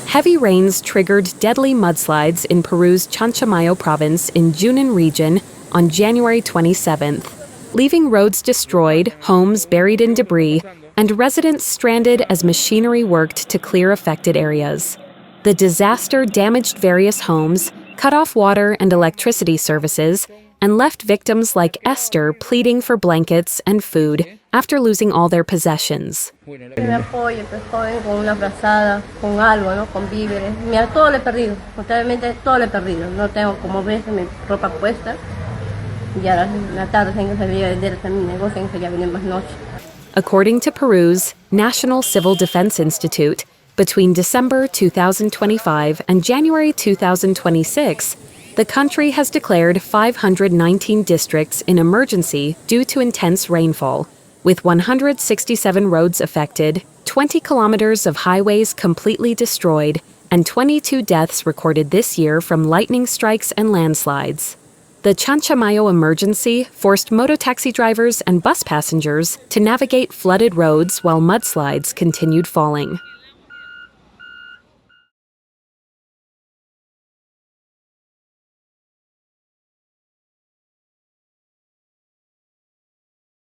Heavy rains triggered deadly mudslides in Peru's Chanchamayo province in Junin region on January 27th, leaving roads destroyed, homes buried in debris, and residents stranded as machinery worked to clear affected areas. The disaster damaged various homes, cut off water and electricity services, and left victims like Esther pleading for blankets and food after losing all their possessions. Me apoyo, pues joven, con una frazada, con algo, ¿no? Con víveres. Mira, todo lo he perdido, totalmente todo lo he perdido. No tengo, como ves, mi ropa puesta. Y a la tarde tengo que salir a vender también mi negocio, tengo que ya venir más noche. According to Peru's National Civil Defense Institute, between December 2025 and January 2026, the country has declared 519 districts in emergency due to intense rainfall, with 167 roads affected, 20 kilometers of highways completely destroyed, and 22 deaths recorded this year from lightning strikes and landslides. The Chanchamayo emergency forced mototaxi drivers and bus passengers to navigate flooded roads while mudslides continued falling.